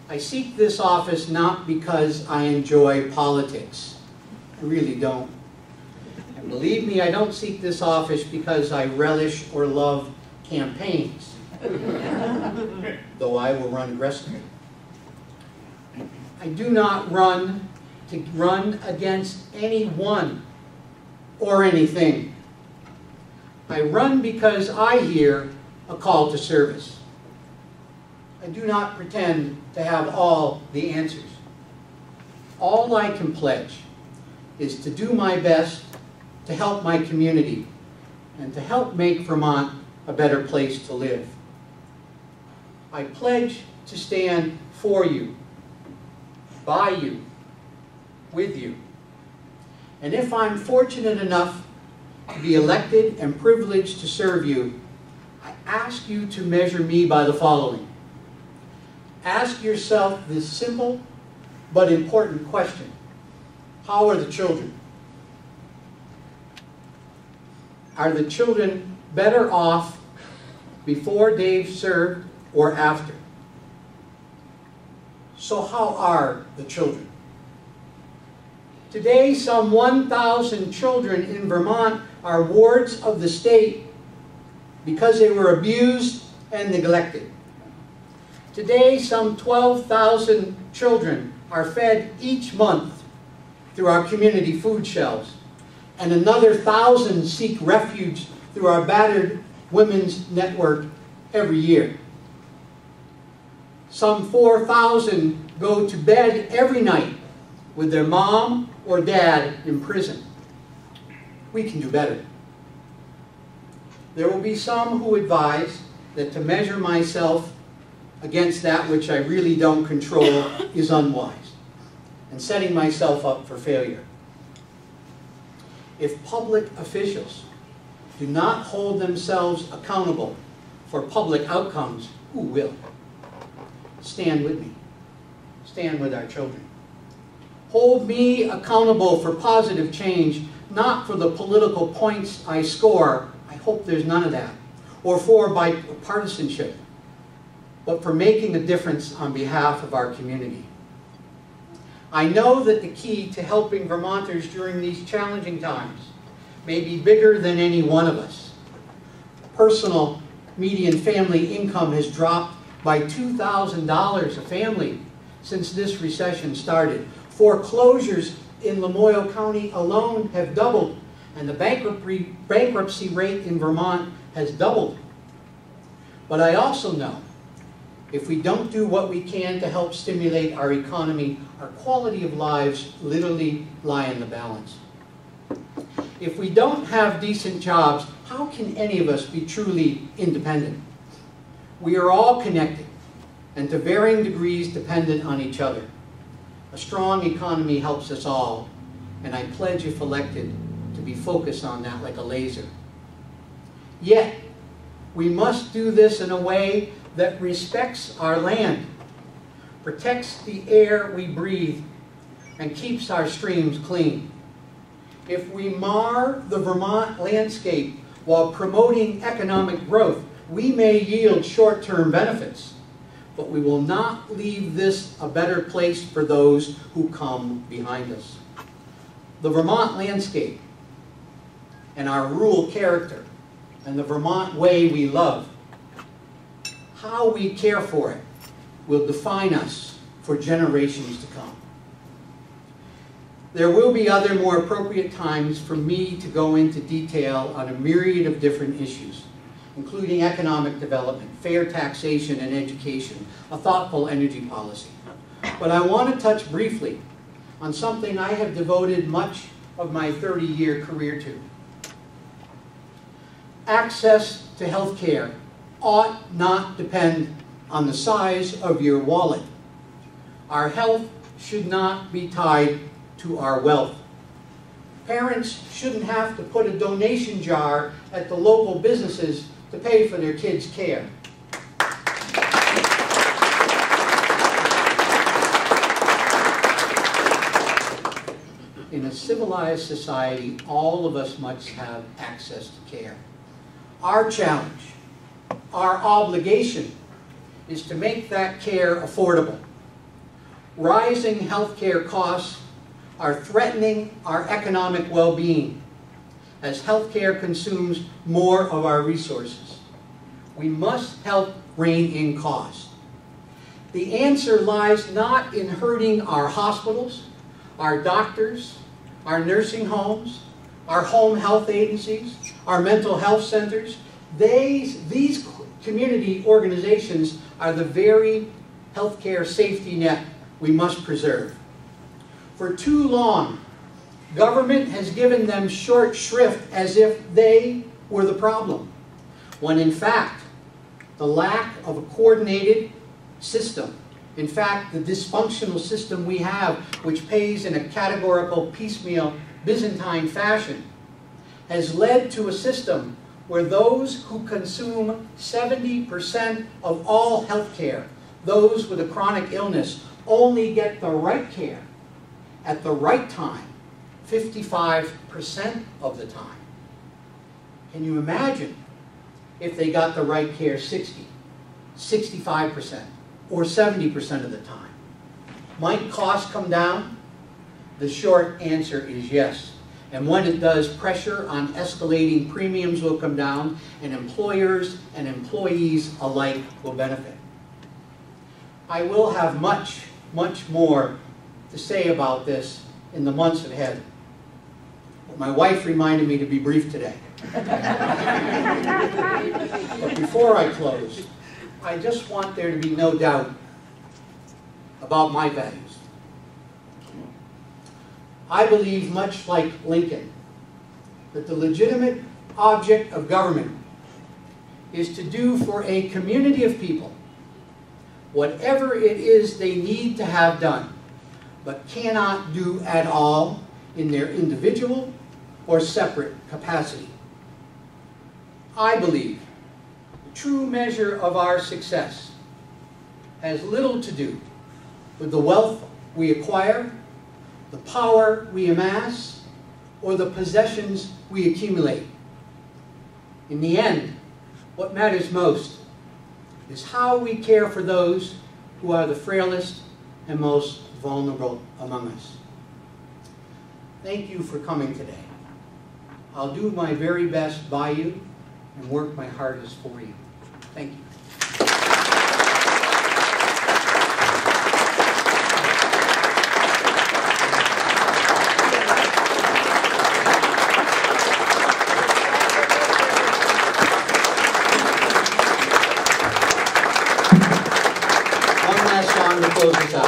I seek this office not because I enjoy politics. I really don't. And believe me, I don't seek this office because I relish or love campaigns, though I will run aggressively. I do not run to run against anyone or anything. I run because I hear a call to service. I do not pretend to have all the answers. All I can pledge is to do my best to help my community and to help make Vermont a better place to live. I pledge to stand for you, by you, with you. And if I'm fortunate enough to be elected and privileged to serve you, I ask you to measure me by the following. Ask yourself this simple but important question. How are the children? Are the children better off before Dave served or after? So how are the children? Today, some 1,000 children in Vermont are wards of the state because they were abused and neglected. Today, some 12,000 children are fed each month through our community food shelves, and another 1,000 seek refuge through our battered women's network every year. Some 4,000 go to bed every night with their mom or dad in prison. We can do better. There will be some who advise that to measure myself against that which I really don't control is unwise and setting myself up for failure. If public officials do not hold themselves accountable for public outcomes, who will? Stand with me. Stand with our children. Hold me accountable for positive change, not for the political points I score. I hope there's none of that. Or for bipartisanship, but for making a difference on behalf of our community. I know that the key to helping Vermonters during these challenging times may be bigger than any one of us. Personal median family income has dropped by $2,000 a family since this recession started. Foreclosures in Lamoille County alone have doubled, and the bankruptcy rate in Vermont has doubled. But I also know if we don't do what we can to help stimulate our economy, our quality of lives literally lie in the balance. If we don't have decent jobs, how can any of us be truly independent? We are all connected and to varying degrees dependent on each other. A strong economy helps us all, and I pledge, if elected, to be focused on that like a laser. Yet, we must do this in a way that respects our land, protects the air we breathe, and keeps our streams clean. If we mar the Vermont landscape while promoting economic growth, we may yield short-term benefits, but we will not leave this a better place for those who come behind us. The Vermont landscape and our rural character and the Vermont way we love, how we care for it, will define us for generations to come. There will be other more appropriate times for me to go into detail on a myriad of different issues, including economic development, fair taxation and education, a thoughtful energy policy. But I want to touch briefly on something I have devoted much of my 30-year career to. Access to health care ought not depend on the size of your wallet. Our health should not be tied to our wealth. Parents shouldn't have to put a donation jar at the local businesses to pay for their kids' care. In a civilized society, all of us must have access to care. Our challenge, our obligation, is to make that care affordable rising healthcare costs are threatening our economic well-being as healthcare consumes more of our resources. We must help rein in costs. The answer lies not in hurting our hospitals, our doctors, our nursing homes, our home health agencies, our mental health centers. These community organizations are the very healthcare safety net we must preserve. For too long, government has given them short shrift as if they were the problem, when in fact, the lack of a coordinated system, in fact, the dysfunctional system we have, which pays in a categorical, piecemeal, Byzantine fashion, has led to a system where those who consume 70% of all health care, those with a chronic illness, only get the right care at the right time 55% of the time. Can you imagine if they got the right care 60, 65%, or 70% of the time? Might costs come down? The short answer is yes. And when it does, pressure on escalating premiums will come down, and employers and employees alike will benefit. I will have much, much more to say about this in the months ahead. But my wife reminded me to be brief today. But before I close, I just want there to be no doubt about my values. I believe, much like Lincoln, that the legitimate object of government is to do for a community of people whatever it is they need to have done, but cannot do at all in their individual or separate capacity. I believe the true measure of our success has little to do with the wealth we acquire, the power we amass, or the possessions we accumulate. In the end, what matters most is how we care for those who are the frailest and most vulnerable among us. Thank you for coming today. I'll do my very best by you and work my hardest for you. Thank you. One last song to close this out.